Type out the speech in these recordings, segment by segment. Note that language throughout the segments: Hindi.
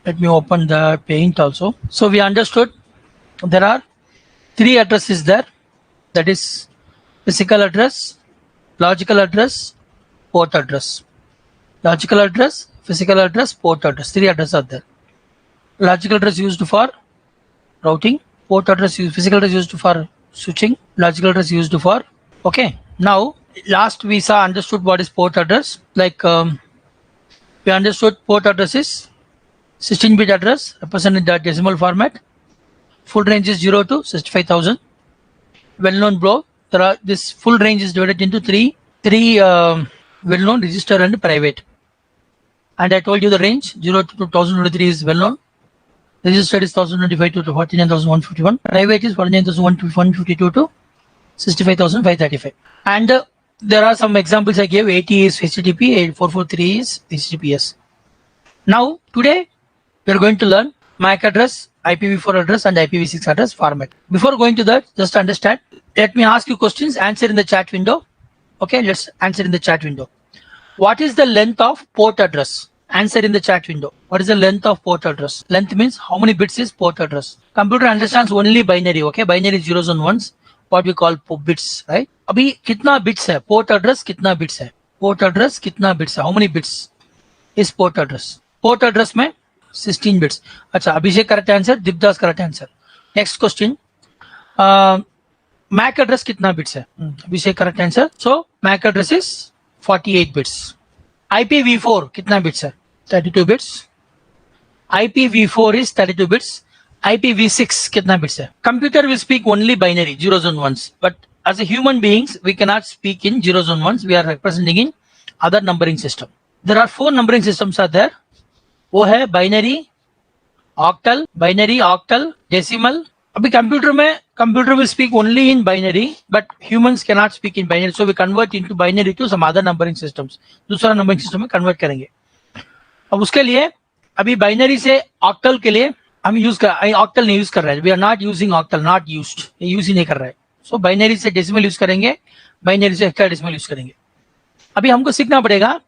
Let me open the paint also. So we understood there are three addresses there. That is physical address, logical address, port address. Logical address, physical address, port address. Three addresses are there. Logical address used for routing, port address used, physical address used for switching, logical address used for. Okay. Now last we saw understood what is port address. Like we understood port address is 16-bit address represented in the decimal format. Full range is 0 to 65,000. Well-known block. This full range is divided into three well-known register and private. And I told you the range 0 to 1023 is well-known. Registered is 1025 to 49,151. Private is 49,152 to 65,535. And there are some examples I gave. 80 is HTTP, 443 is HTTPS. Now today we are going to learn MAC address, IPv4 address and IPv6 address format. Before going to that, just understand, let me ask you questions, answer in the chat window. Okay, let's answer in the chat window. What is the length of port address? Answer in the chat window. What is the length of port address? Length means how many bits is port address. Computer understands only binary. Okay, binary zeros and ones, what we call bits, right? अभी कितना bits है? Port address कितना bits है? Port address कितना bits है? How many bits is port address? Port address में 16 bits. अच्छा, अभिषेक correct answer, Deepdas correct answer. Next question. MAC address कितना bits है? अभिषेक correct answer. So MAC address is 48 bits. IPv4 कितना bits है? 32 bits. IPv4 is 32 bits. IPv6 कितना bits है? Computer will speak only binary, zeros and ones. But as a human beings, we cannot speak in zeros and ones. We are representing in other numbering system. There are 4 numbering systems are there. वो है binary, octal, binary, octal, decimal. अभी कंप्यूटर में computer will speak only in binary, but humans cannot speak in binary, so we convert into binary to some other numbering systems. दूसरा नंबरिंग सिस्टम में कन्वर्ट करेंगे. अब उसके लिए अभी बाइनरी से ऑक्टल के लिए हम ऑक्टल नहीं यूज कर रहे हैं. We are not using octal, not used, use ही नहीं कर रहे हैं. सो बाइनरी से डेसिमल यूज करेंगे, बाइनरी से हेक्साडेसिमल यूज करेंगे. अभी हमको सीखना पड़ेगा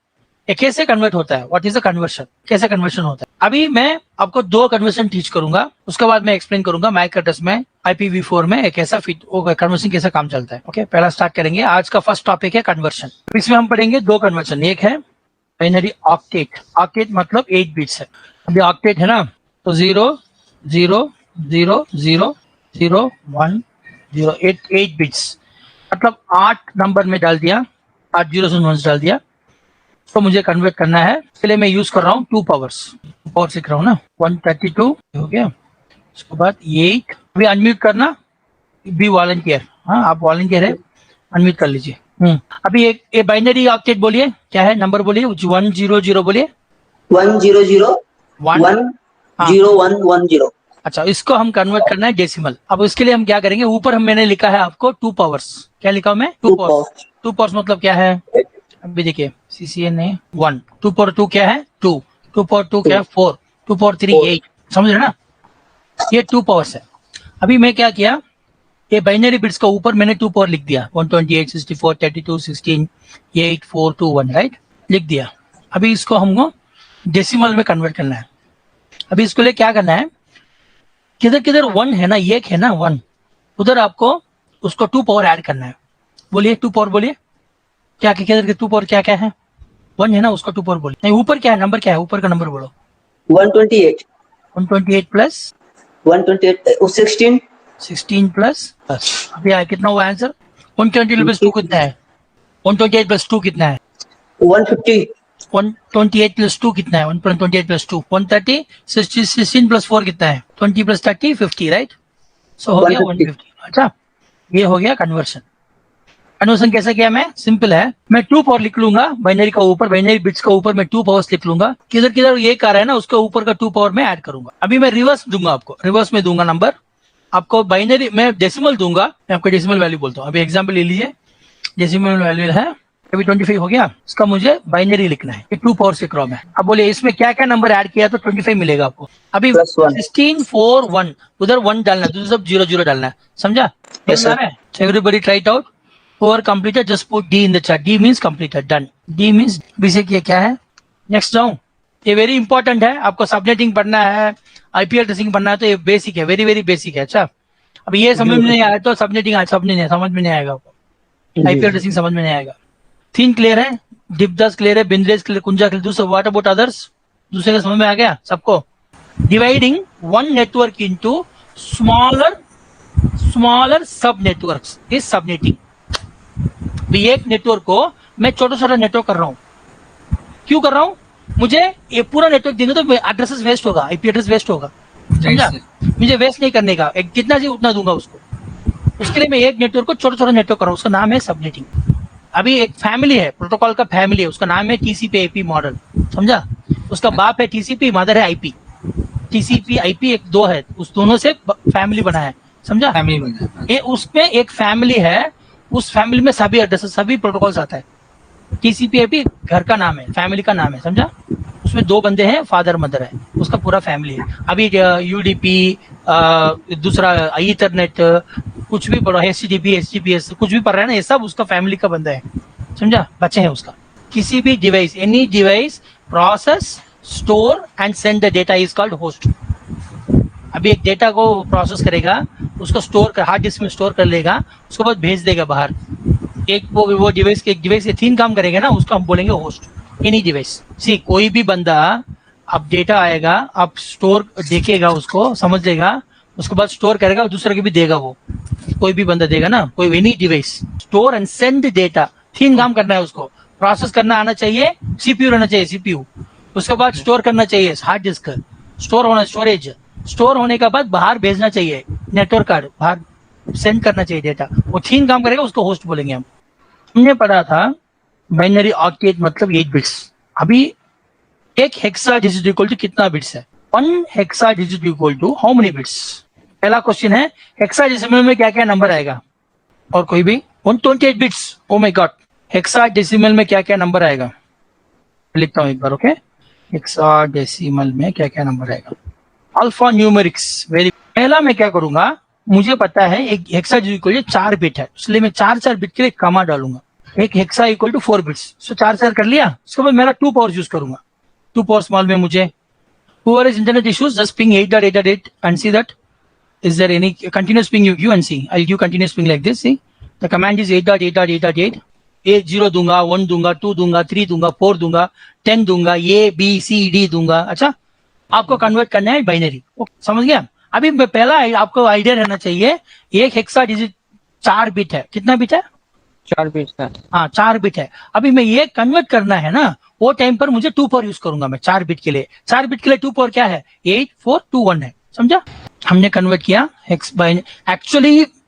ये कैसे कन्वर्ट होता है. व्हाट इज द कन्वर्शन, कैसे कन्वर्शन होता है. अभी मैं आपको 2 कन्वर्शन टीच करूंगा, उसके बाद मैं एक्सप्लेन करूंगा मैक एड्रेस में, IPv4 में कैसा कन्वर्शन कैसा काम चलता है. ओके, पहला स्टार्ट करेंगे. आज का फर्स्ट टॉपिक है कन्वर्शन. इसमें हम पढ़ेंगे 2 कन्वर्शन. एक है बाइनरी ऑक्टेट. ऑक्टेट मतलब 8 बिट्स है. अभी ऑक्टेट है ना, तो 0 0 0 0 0 1 0 8 बिट्स मतलब 8 नंबर में डाल दिया, 8 जीरो और वंस डाल दिया. तो मुझे कन्वर्ट करना है. इसके लिए मैं यूज कर रहा हूँ 2 पावर्स. पावर सीख रहा हूँ ना. 132 हो गया. उसके बाद 8. अभी अनम्यूट करना, बी वॉलंटियर. हाँ, आप वॉलंटियर है, अनम्यूट कर लीजिए. अभी एक बाइनरी ऑक्टेट बोलिए, क्या है नंबर बोलिए. 100 बोलिए. 100 10110. अच्छा, इसको हम कन्वर्ट करना है डेसिमल. अब इसके लिए हम क्या करेंगे, ऊपर मैंने लिखा है आपको 2 पावर्स. क्या लिखा हूं मैं? 2 पावर्स. 2 पावर्स मतलब क्या है, अभी देखिए CCN है 1. 2 पावर 2 क्या है 2. 2 पावर 2 क्या है 4. 2 पावर 3 8. समझ रहे ना, ये 2 पावर्स है. अभी मैं क्या किया, ये बाइनरी बिट्स का ऊपर मैंने 2 पावर लिख दिया. 128 64 32 16 8 4 2 1, राइट, लिख दिया. अभी इसको हमको डेसिमल में कन्वर्ट करना है. अभी इसके लिए क्या करना है, किधर किधर 1 है ना, एक है ना 1, उधर आपको उसको 2 पावर ऐड करना है. बोलिए 2 पावर बोलिए. क्या किधर के 2 पावर क्या क्या है, 1 है ना, उसका 2 पावर बोलिए. नहीं, ऊपर क्या है, नंबर क्या है, ऊपर का नंबर बोलो. 128 128 प्लस 128 16 प्लस. अभी आया कितना हुआ आंसर. 128 प्लस 2 कितना है, 128 प्लस 2 कितना है, 150. 128 प्लस 2 कितना है, 128 प्लस 2 130. 16 प्लस 4 कितना है, 20 प्लस 30 50, राइट. सो हो गया 150. अच्छा, ये हो गया कन्वर्शन. कन्वर्शन कैसे किया, मैं सिंपल है, मैं 2 पावर लिख लूंगा बाइनरी का ऊपर, बाइनरी बिट्स का ऊपर मैं 2 पावर्स लिख लूंगा. किधर किधर ये आ रहा है ना, उसके ऊपर का 2 पावर में ऐड करूंगा. अभी मैं रिवर्स दूंगा आपको, रिवर्स में दूंगा नंबर आपको. बाइनरी मैं डेसिमल दूंगा, मैं आपको डेसिमल वैल्यू बोलता हूँ. अभी एग्जाम्पल ले लीजिए, डेसिमल वैल्यू है अभी 25 हो गया. इसका मुझे बाइनरी लिखना है, ये 2 पावर सीख रहा हूं मैं. अब बोलिए इसमें क्या क्या नंबर ऐड किया तो 25 मिलेगा आपको. अभी 16 4 1, उधर 1 डालना है, दूसरा सब 0 0 डालना है. समझा? Everybody try it out. Over completed, just put D in the chat. D means completed, done. D means B से क्या है. Next down, ये वेरी इंपॉर्टेंट है, आपको सबनेटिंग पढ़ना है, आईपी एड्रेसिंग पढ़ना है, तो ये बेसिक है, वेरी वेरी बेसिक है। अच्छा, अब ये समझ में नहीं आया तो सबनेटिंग समझ में नहीं आएगा आपको, आईपी एड्रेसिंग समझ में नहीं आएगा। थीन क्लियर है, डिपदस क्लियर है, बिंद्रेस क्लियर, कुंजा क्लियर, दूसरा व्हाट अबाउट अदर्स, दूसरे का समझ में आ गया सबको? Dividing one network into smaller सब नेटवर्क्स इज सबनेटिंग। एक नेटवर्क को मैं छोटा छोटा नेटवर्क कर रहा हूँ, क्यों कर रहा हूँ? मुझे ये पूरा नेटवर्क देंगे तो एड्रेसेस वेस्ट होगा, आईपी एड्रेस वेस्ट होगा, समझा? मुझे वेस्ट नहीं करने का, एक जितना चाहिए उतना दूंगा उसको। उसके लिए मैं एक नेटवर्क को छोटा छोटा नेटवर्क कर रहा हूँ, उसका नाम है सबनेटिंग। अभी एक फैमिली है, प्रोटोकॉल का फैमिली है, उसका नाम है टीसीपी आईपी मॉडल, समझा? उसका बाप है टीसीपी, मदर है आईपी। टीसीपी आईपी एक दो है, उस दोनों से फैमिली बना है, समझा? फैमिली बना है, ये उसमें एक फैमिली है, उस फैमिली में सभी एड्रेसेस सभी प्रोटोकॉल्स आता है। टीसीपी आईपी घर का नाम है, फैमिली का नाम है, समझा? उसमें दो बंदे हैं, फादर मदर है, उसका पूरा फैमिली है। अभी यूडीपी, दूसरा ईथरनेट, कुछ भी पढ़ो, एचटीटीपी, एचटीटीपीएस, कुछ भी पढ़ रहा है ना, ये सब उसका फैमिली का बंदा है, समझा? बच्चे हैं उसका। किसी भी device, any device process, store and send the data is called host. अभी एक डेटा को प्रोसेस करेगा, उसको स्टोर कर, हार्ड डिस्क में स्टोर कर लेगा, उसके बाद भेज देगा बाहर। एक वो डिवाइस के, एक डिवाइस के 3 काम करेगा ना, उसको हम बोलेंगे होस्ट। एनी डिवाइस, सी कोई भी बंदा, अब डेटा आएगा, अब स्टोर देखेगा, उसको समझ लेगा, उसके बाद स्टोर करेगा, दूसरे के भी देगा, वो कोई भी बंदा देगा ना, कोई any device, store and send data, 3 काम करना है उसको। प्रोसेस करना आना चाहिए, सीपीयू रहना चाहिए, सीपीयू। उसके बाद स्टोर करना चाहिए, हार्ड डिस्क, स्टोर होना, स्टोरेज, स्टोर होने के बाद बाहर भेजना चाहिए, नेटवर्क कार्ड, बाहर सेंड करना चाहिए डेटा। वो 3 काम करेगा, उसको होस्ट बोलेंगे हम। हमने पढ़ा था बाइनरी ऑक्टेट मतलब 8 बिट्स। अभी एक हेक्सा डिजिट इक्वल टू कितना बिट्स है? 1 hexa digit equal to how many bits? पहला क्वेश्चन है, हेक्सा डेसिमल में क्या क्या नंबर आएगा? और कोई भी 128 bits, oh my god. Hexa decimal में क्या क्या नंबर आएगा? लिखता हूं एक बार, ओके? हेक्सा डेसिमल में क्या क्या नंबर आएगा? Alpha numerics, very. पहला मैं क्या करूंगा, मुझे पता है एक हेक्सा इक्वल टू 4 बिट है, इसलिए मैं 4 बिट के लिए कमा डालूंगा। एक हेक्सा इक्वल टू 4 बिट्स, सो 4 कर लिया। उसके बाद मेरा 2 पावर यूज करूंगा। 2 पावर स्मॉल में मुझे whoever is internet issues just ping 8.8.8 and see that is there any continuous ping you and see. I'll give continuous ping like this. See, the command is 8.8.8.8. 0 दूंगा, 1 दूंगा, 2 दूंगा, 3 दूंगा, 4 दूंगा, 10 दूंगा, A B C D दूंगा। अच्छा, आपको कन्वर्ट करना है बाइनरी, समझ गया? अभी पहला आपको आइडिया रहना चाहिए, एक हेक्सा डिजिट 4 बिट है। कितना बिट है? 4 बिट है। हाँ, 4 बिट है। अभी मैं ये कन्वर्ट करना है ना, वो टाइम पर मुझे 2 पावर यूज करूंगा मैं 4 बिट के लिए। 4 बिट के लिए 2 पावर क्या है? 8 4 2 1 है, समझा? हमने कन्वर्ट किया hex binary.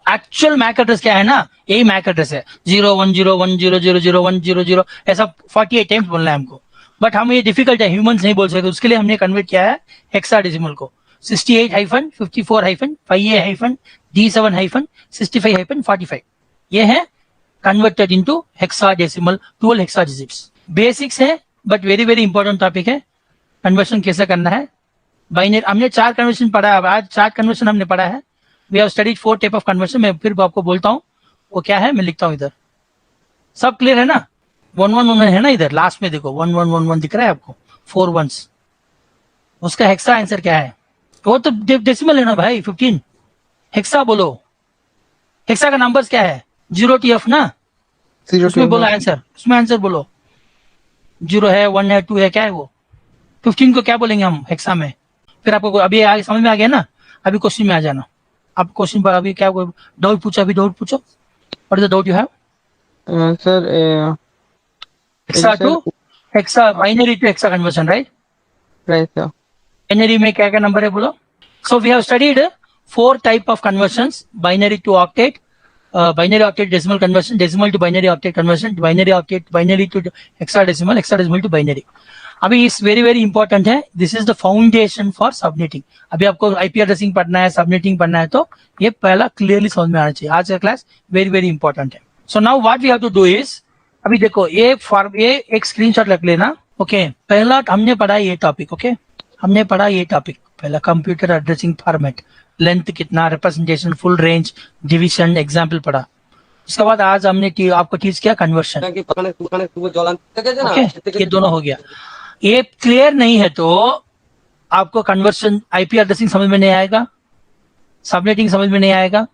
Actual MAC address क्या है ना, यही मैक एड्रेस है, 01010001000 ऐसा 48 टाइम्स बोलना है हमको। बट हम ये डिफिकल्ट है, ह्यूमंस नहीं बोल सकते, उसके लिए हमने कन्वर्ट किया है हेक्साडेसिमल को। 68-54-5A-D7-65-45 ये है converted into hexadecimal 12 hexa digits. Basics है but very very important topic है, कन्वर्शन कैसे करना है। बाइनरी हमने 4 कन्वर्शन पढ़ा है, आज 4 कन्वर्शन हमने पढ़ा है। We have studied 4 type of conversion. मैं फिर आपको बोलता हूँ वो क्या है, मैं लिखता हूँ इधर। सब क्लियर है ना? 111 है ना, इधर लास्ट में देखो 1111 दिख रहा है आपको, 4 1s। उसका हेक्सा आंसर क्या है? वो तो डेसिमल है ना भाई, 15। हेक्सा बोलो, हेक्सा का नंबर्स क्या है? 0TF ना, उसमें बोलो आंसर, उसमें आंसर बोलो। 0 है, 1 है, 2 है, क्या है वो? 15 को क्या बोलेंगे हम हेक्सा में? फिर आपको अभी समझ में आ गया ना? अभी क्वेश्चन में आ जाना। आप क्वेश्चन पर अभी क्या डाउट पूछा? अभी डाउट पूछो। What is the doubt you have? Sir hexa to hexa, binary to hexa conversion, right? Right sir. Binary में क्या क्या नंबर है बोलो? So we have studied 4 type of conversions, binary to octet, binary octet decimal conversion, decimal to binary octet conversion, binary octet, binary to hexadecimal, hexadecimal to binary. अभी इस वेरी वेरी इंपॉर्टेंट है, this is the foundation for subnetting. अभी आपको आईपी एड्रेसिंग पढ़ना है, सबनेटिंग पढ़ना है, तो ये पहला क्लियरली समझ में आना चाहिए। आज का क्लास वेरी वेरी इंपॉर्टेंट है। So now what we have to do is, अभी देखो ये एक स्क्रीनशॉट रख लेना, ओके? पहला हमने पढ़ा ये टॉपिक, ओके? हमने पढ़ा ये टॉपिक पहला, कंप्यूटर एड्रेसिंग फॉर्मेट, लेंथ कितना, representation, full range, division, example पढ़ा। उसके बाद आज हमने आपको टीच किया कन्वर्शन, ओके? ये दोनों हो गया। ये क्लियर नहीं है तो आपको कन्वर्शन आईपी एड्रेसिंग समझ में नहीं आएगा, सबनेटिंग समझ में नहीं आएगा,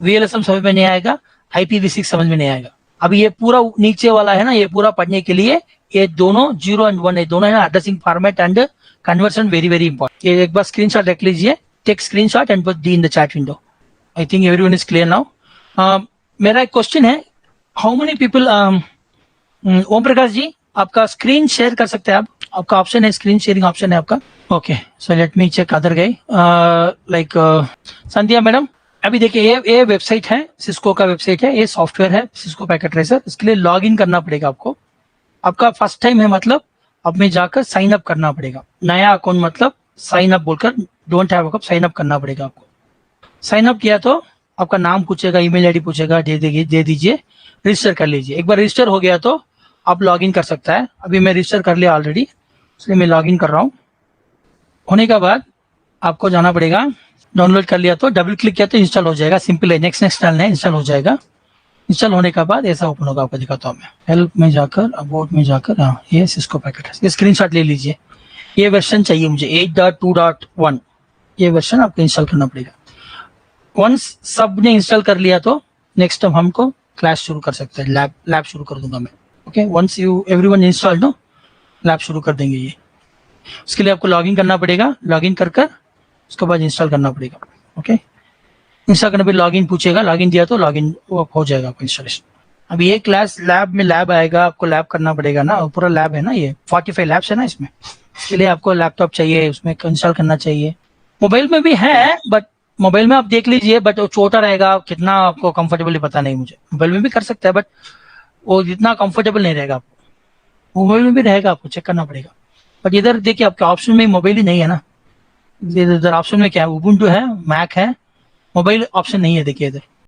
वीएलएसएम समझ में नहीं आएगा, IPv6 समझ में नहीं आएगा। अब ये पूरा नीचे वाला है ना, ये पूरा पढ़ने के लिए ये दोनों 0 and 1 है, दोनों है ना, addressing format and conversion very very important. ये एक बार स्क्रीनशॉट रख लीजिए, take screenshot and put the in the chat window. I think everyone is clear now. मेरा एक क्वेश्चन है, how many people, Om Prakash ji आपका स्क्रीन शेयर कर सकते हैं आप? आपका ऑप्शन है, स्क्रीन शेयरिंग ऑप्शन है आपका। Okay, so let me check other guy, like Sandhya madam. अभी देखिए ये वेबसाइट है, सिस्को का वेबसाइट है, ये सॉफ्टवेयर है सिस्को पैकेट ट्रेसर। इसके लिए लॉग इन करना पड़ेगा आपको। आपका फर्स्ट टाइम है मतलब अब में जाकर साइन अप करना पड़ेगा। नया अकाउंट मतलब साइन अप बोलकर, don't have account, sign up करना पड़ेगा आपको। साइन अप किया तो आपका नाम पूछेगा, ईमेल आईडी पूछेगा, दे दीजिए, रजिस्टर कर लीजिए। एक बार रजिस्टर हो गया तो आप लॉग इन कर सकता है। अभी मैं रजिस्टर कर लिया ऑलरेडी, इसलिए मैं लॉग इन कर रहा हूँ। होने के बाद आपको जाना पड़ेगा, डाउनलोड कर लिया तो डबल क्लिक किया तो इंस्टॉल हो जाएगा। सिंपल है, नेक्स्ट डालना है, इंस्टॉल हो जाएगा। इंस्टॉल होने के बाद ऐसा ओपन होगा, आपको दिखाता हूँ मैं। हेल्प में जाकर, अबाउट में जाकर, हाँ ये सिस्को पैकेट है, ये स्क्रीनशॉट ले लीजिए। ये वर्जन चाहिए मुझे 8.2.1, ये वर्जन आपको इंस्टॉल करना पड़ेगा। वंस सब ने इंस्टॉल कर लिया तो नेक्स्ट टाइम हमको क्लास शुरू कर सकते हैं, लैब शुरू कर दूंगा मैं। Okay, once you everyone install no, lab शुरू कर देंगे ये। उसके लिए आपको लॉगिन करना पड़ेगा, लॉगिन कर उसके बाद इंस्टॉल करना पड़ेगा। ओके, इंस्टॉल करने पे लॉगिन पूछेगा, लॉगिन दिया तो लॉगिन हो जाएगा आपका इंस्टॉलेशन। अब ये क्लास लैब में लैब आएगा, आपको लैब करना पड़ेगा ना, पूरा लैब है ना, ये 45 लैब्स है ना इसमें। इसके लिए आपको लैपटॉप चाहिए, उसमें इंस्टॉल करना चाहिए। मोबाइल में भी है, बट मोबाइल में आप देख लीजिए, बट वो छोटा रहेगा, कितना आपको कंफर्टेबल पता नहीं मुझे। मोबाइल में भी कर सकता है बट वो जितना कंफर्टेबल नहीं रहेगा आपको। मोबाइल में भी रहेगा, आपको चेक करना पड़ेगा। बट इधर देखिए आपके ऑप्शन में मोबाइल ही नहीं है ना, इधर ऑप्शन में क्या है, उबुंटू है, मैक है, मोबाइल ऑप्शन नहीं है। देखिए इधर